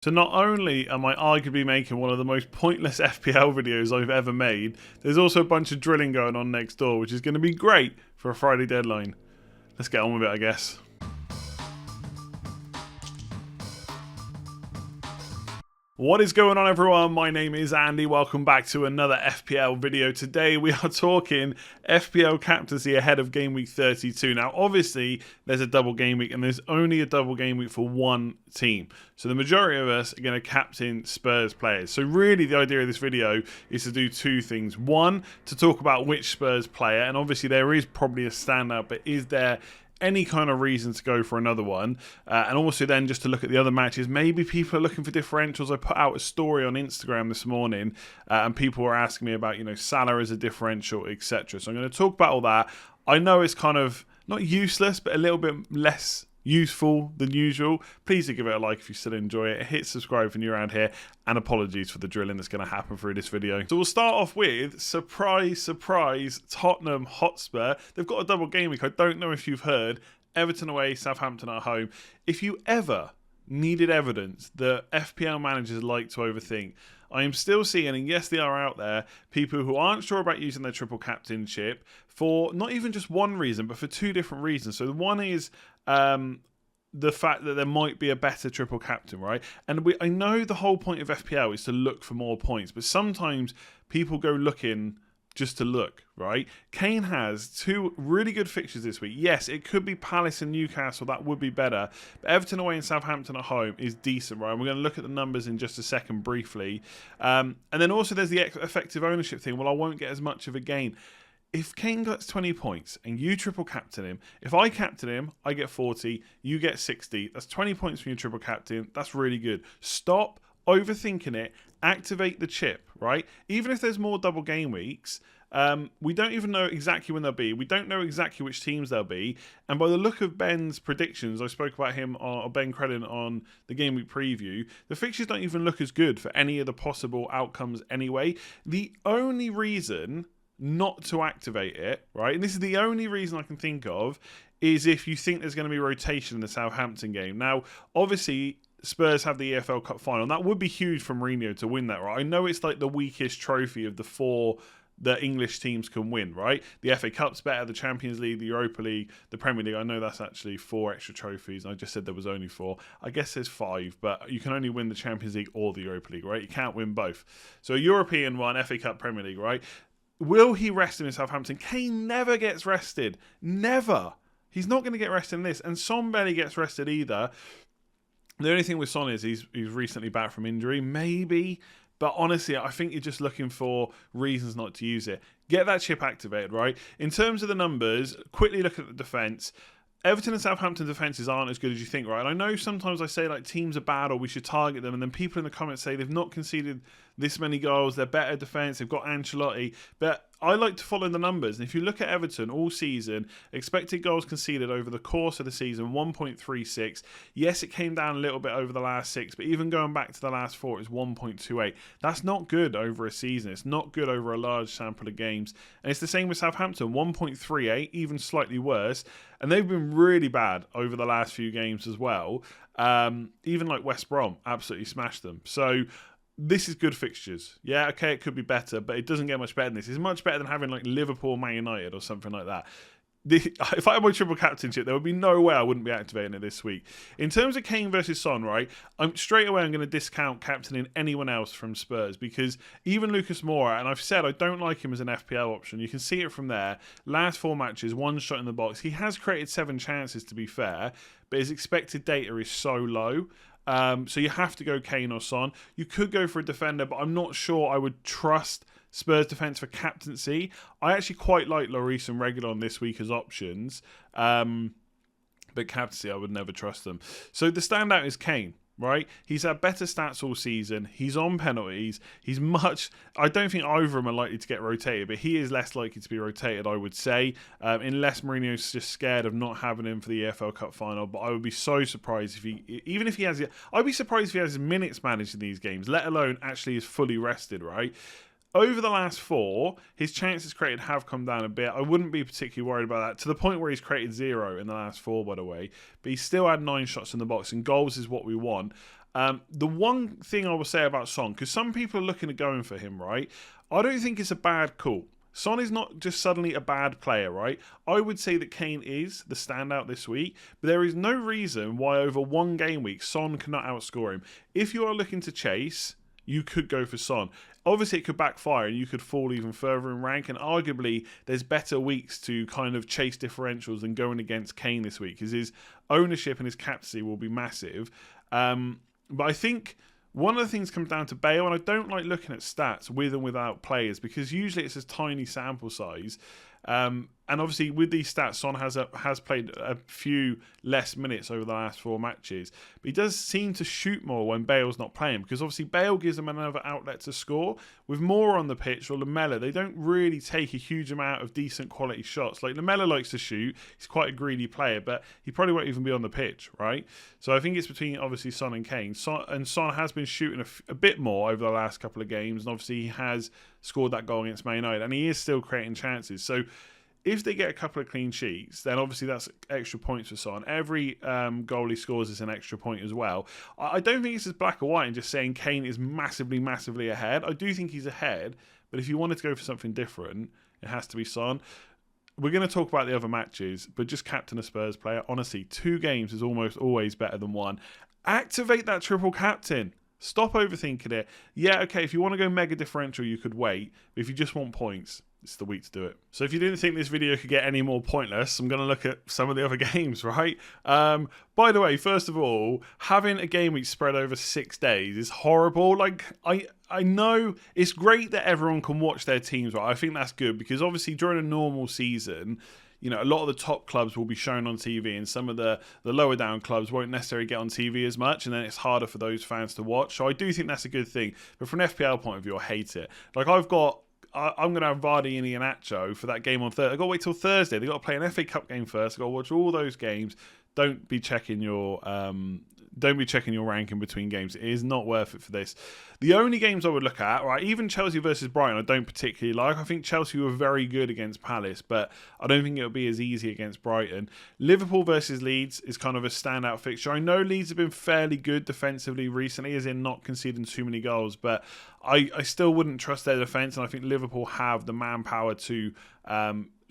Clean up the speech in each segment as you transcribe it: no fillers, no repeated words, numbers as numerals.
So not only am I arguably making one of the most pointless FPL videos I've ever made, there's also a bunch of drilling going on next door, which is going to be great for a Friday deadline. Let's get on with it, I guess. What is going on, everyone? My name is Andy. Welcome back to another FPL video. Today we are talking FPL captaincy ahead of game week 32. Now, obviously, there's a double game week and there's only a double game week for one team. So the majority of us are going to captain Spurs players. So really the idea of this video is to do two things. One, to talk about which Spurs player, and obviously there is probably a standout, but is there any kind of reason to go for another one, and also then just to look at the other matches. Maybe people are looking for differentials. I put out a story on Instagram this morning, and people were asking me about, Salah as a differential, etc. So I'm going to talk about all that. I know it's kind of not useless, but a little bit less useful than usual. Please do give it a like if you still enjoy it. Hit subscribe if you're around here, and apologies for the drilling that's going to happen through this video. So we'll start off with surprise Tottenham Hotspur. They've got a double game week. I don't know if you've heard. Everton away, Southampton at home. If you ever needed evidence that FPL managers like to overthink, I am still seeing, and yes, they are out there, people who aren't sure about using their triple captainship for not even just one reason, but for two different reasons. So the one is the fact that there might be a better triple captain, right? And I know the whole point of FPL is to look for more points, but sometimes people go looking just to look, right? Kane has two really good fixtures this week. Yes, it could be Palace and Newcastle. That would be better. But Everton away and Southampton at home is decent, right? And we're going to look at the numbers in just a second briefly. And then also there's the effective ownership thing. Well, I won't get as much of a gain. If Kane gets 20 points and you triple captain him, if I captain him, I get 40, you get 60. That's 20 points from your triple captain. That's really good. Stop overthinking it. Activate the chip, right? Even if there's more double game weeks, we don't even know exactly when they'll be. We don't know exactly which teams they'll be. And by the look of Ben's predictions, I spoke about him, or Ben Credin, on the game week preview, the fixtures don't even look as good for any of the possible outcomes anyway. The only reason not to activate it, right, and this is the only reason I can think of, is if you think there's going to be rotation in the Southampton game. Now, obviously, Spurs have the EFL Cup final, and that would be huge for Mourinho to win that, right? I know it's like the weakest trophy of the four that English teams can win, right? The FA Cup's better, the Champions League, the Europa League, the Premier League. I know that's actually 4 extra trophies. I just said there was only 4. I guess there's 5, but you can only win the Champions League or the Europa League, right? You can't win both. So a European one, FA Cup, Premier League, right? Will he rest him in Southampton? Kane never gets rested. Never. He's not going to get rested in this. And Son barely gets rested either. The only thing with Son is he's recently back from injury. Maybe. But honestly, I think you're just looking for reasons not to use it. Get that chip activated, right? In terms of the numbers, quickly look at the defence. Everton and Southampton defences aren't as good as you think, right? And I know sometimes I say like teams are bad or we should target them, and then people in the comments say they've not conceded this many goals, they're better defence, they've got Ancelotti, but I like to follow the numbers. And if you look at Everton all season, expected goals conceded over the course of the season, 1.36. Yes, it came down a little bit over the last 6, but even going back to the last 4, it's 1.28. That's not good over a season. It's not good over a large sample of games. And it's the same with Southampton, 1.38, even slightly worse. And they've been really bad over the last few games as well. Even like West Brom absolutely smashed them. So this is good fixtures. Yeah, okay, it could be better, but it doesn't get much better than this. It's much better than having like Liverpool, Man United or something like that. If I had my triple captainship, there would be no way I wouldn't be activating it this week. In terms of Kane versus Son, right, I'm going to discount captaining anyone else from Spurs, because even Lucas Moura, and I've said I don't like him as an FPL option. You can see it from there. Last 4 matches, 1 shot in the box. He has created 7 chances, to be fair, but his expected data is so low. So you have to go Kane or Son. You could go for a defender, but I'm not sure I would trust Spurs defence for captaincy. I actually quite like Lloris and Reguilon this week as options. But captaincy, I would never trust them. So the standout is Kane, right? He's had better stats all season. He's on penalties. I don't think either of them are likely to get rotated, but he is less likely to be rotated, I would say, unless Mourinho's just scared of not having him for the EFL Cup final. But I would be so surprised I'd be surprised if he has his minutes managed in these games, let alone actually is fully rested, right? Over the last 4, his chances created have come down a bit. I wouldn't be particularly worried about that, to the point where he's created 0 in the last 4, by the way. But he's still had 9 shots in the box, and goals is what we want. The one thing I will say about Son, because some people are looking at going for him, right? I don't think it's a bad call. Son is not just suddenly a bad player, right? I would say that Kane is the standout this week, but there is no reason why over one game week Son cannot outscore him. If you are looking to chase, you could go for Son. Obviously, it could backfire and you could fall even further in rank, and arguably there's better weeks to kind of chase differentials than going against Kane this week, because his ownership and his captaincy will be massive. But I think one of the things comes down to Bale, and I don't like looking at stats with and without players because usually it's a tiny sample size. And obviously with these stats, Son has played a few less minutes over the last 4 matches. But he does seem to shoot more when Bale's not playing, because obviously Bale gives them another outlet to score. With Moore on the pitch or Lamella, they don't really take a huge amount of decent quality shots. Like Lamella likes to shoot. He's quite a greedy player, but he probably won't even be on the pitch, right? So I think it's between obviously Son and Kane. Son has been shooting a bit more over the last couple of games, and obviously he has scored that goal against Man United, and he is still creating chances. So if they get a couple of clean sheets, then obviously that's extra points for Son. Every goal he scores is an extra point as well. I don't think it's as black or white and just saying Kane is massively, massively ahead. I do think he's ahead, but if you wanted to go for something different, it has to be Son. We're going to talk about the other matches, but just captain a Spurs player. Honestly, 2 games is almost always better than 1. Activate that triple captain. Stop overthinking it. Yeah, okay, if you want to go mega differential, you could wait. But if you just want points, it's the week to do it. So if you didn't think this video could get any more pointless, I'm going to look at some of the other games, right? By the way, first of all, having a game week spread over 6 days is horrible. Like, I know it's great that everyone can watch their teams, right? I think that's good because obviously during a normal season, you know, a lot of the top clubs will be shown on TV and some of the lower down clubs won't necessarily get on TV as much, and then it's harder for those fans to watch. So I do think that's a good thing. But from an FPL point of view, I hate it. Like, I'm going to have Vardy and Iheanacho for that game on Thursday. I've got to wait till Thursday. They've got to play an FA Cup game first. I've got to watch all those games. Don't be checking your ranking between games. It is not worth it for this. The only games I would look at, right, even Chelsea versus Brighton, I don't particularly like. I think Chelsea were very good against Palace, but I don't think it'll be as easy against Brighton. Liverpool versus Leeds is kind of a standout fixture. I know Leeds have been fairly good defensively recently, as in not conceding too many goals, but I still wouldn't trust their defence, and I think Liverpool have the manpower to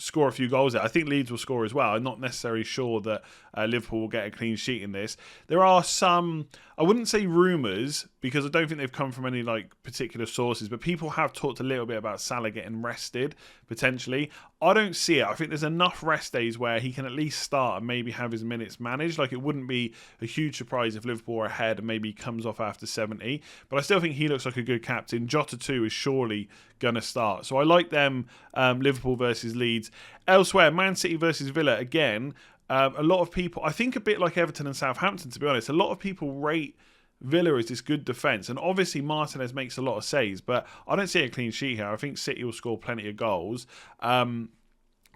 score a few goals there. I think Leeds will score as well. I'm not necessarily sure that Liverpool will get a clean sheet in this. There are some, I wouldn't say rumours, because I don't think they've come from any like particular sources, but people have talked a little bit about Salah getting rested, potentially. I don't see it. I think there's enough rest days where he can at least start and maybe have his minutes managed. Like, it wouldn't be a huge surprise if Liverpool are ahead and maybe he comes off after 70. But I still think he looks like a good captain. Jota too is surely going to start. So I like them, Liverpool versus Leeds. Elsewhere, Man City versus Villa, again, a lot of people, I think a bit like Everton and Southampton, to be honest, a lot of people rate Villa as this good defence, and obviously Martinez makes a lot of saves, but I don't see a clean sheet here. I think City will score plenty of goals.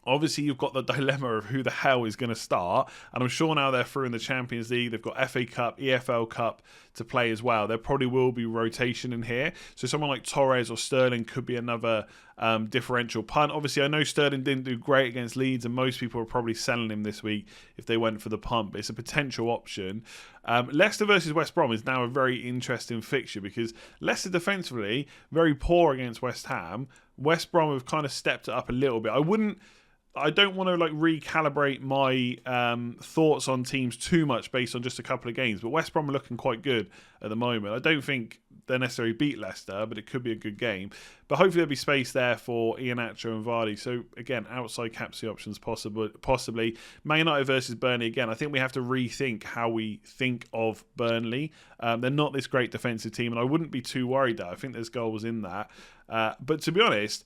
Obviously, you've got the dilemma of who the hell is going to start, and I'm sure now they're through in the Champions League. They've got FA Cup, EFL Cup to play as well. There probably will be rotation in here, so someone like Torres or Sterling could be another differential punt. Obviously, I know Sterling didn't do great against Leeds, and most people are probably selling him this week if they went for the punt, but it's a potential option. Leicester versus West Brom is now a very interesting fixture because Leicester defensively very poor against West Ham. West Brom have kind of stepped it up a little bit. I don't want to like recalibrate my thoughts on teams too much based on just a couple of games, but West Brom are looking quite good at the moment. I don't think they'll necessarily beat Leicester, but it could be a good game. But hopefully there'll be space there for Iheanacho and Vardy. So again, outside captaincy options possibly. Man United versus Burnley, again, I think we have to rethink how we think of Burnley. They're not this great defensive team, and I wouldn't be too worried that. I think there's goals in that. But to be honest,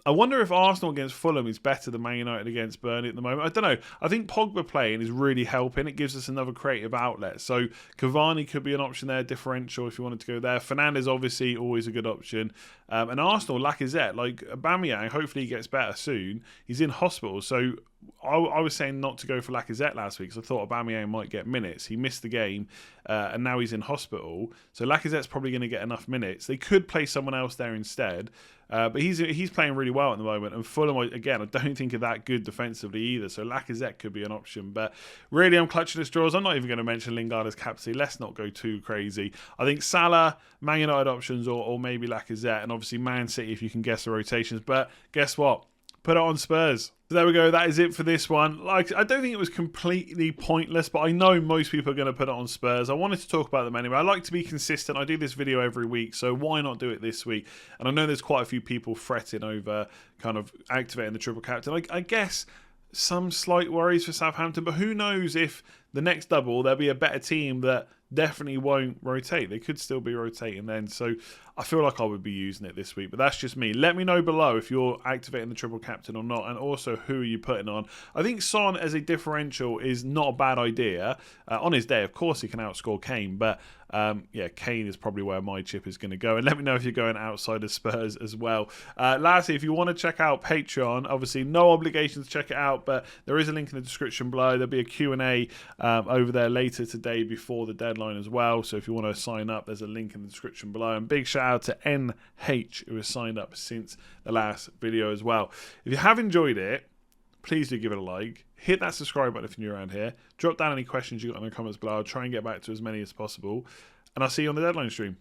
I wonder if Arsenal against Fulham is better than Man United against Burnley at the moment. I don't know. I think Pogba playing is really helping. It gives us another creative outlet. So Cavani could be an option there, differential if you wanted to go there. Fernandes obviously always a good option. And Arsenal, Lacazette, like Aubameyang, hopefully he gets better soon. He's in hospital, so I was saying not to go for Lacazette last week because I thought Aubameyang might get minutes. He missed the game, and now he's in hospital. So Lacazette's probably going to get enough minutes. They could play someone else there instead, but he's playing really well at the moment. And Fulham, again, I don't think are that good defensively either. So Lacazette could be an option. But really, I'm clutching at straws. I'm not even going to mention Lingard as captain. Let's not go too crazy. I think Salah, Man United options, or maybe Lacazette, and obviously Man City if you can guess the rotations. But guess what? Put it on Spurs. So there we go. That is it for this one. Like, I don't think it was completely pointless, but I know most people are going to put it on Spurs. I wanted to talk about them anyway. I like to be consistent. I do this video every week, so why not do it this week? And I know there's quite a few people fretting over kind of activating the triple captain. I guess some slight worries for Southampton, but who knows if the next double there'll be a better team that definitely won't rotate. They could still be rotating then. So I feel like I would be using it this week, but that's just me. Let me know below if you're activating the triple captain or not, and also who are you putting on. I think Son as a differential is not a bad idea. On his day, of course, he can outscore Kane, but yeah, Kane is probably where my chip is going to go. And let me know if you're going outside of Spurs as well. Lastly, if you want to check out Patreon, obviously no obligation to check it out, but there is a link in the description below. There'll be a Q&A over there later today before the deadline as well. So if you want to sign up, there's a link in the description below. And big shout out to NH who has signed up since the last video as well. If you have enjoyed it, please do give it a like. Hit that subscribe button if you're new around here. Drop down any questions you got in the comments below. I'll try and get back to as many as possible. And I'll see you on the deadline stream.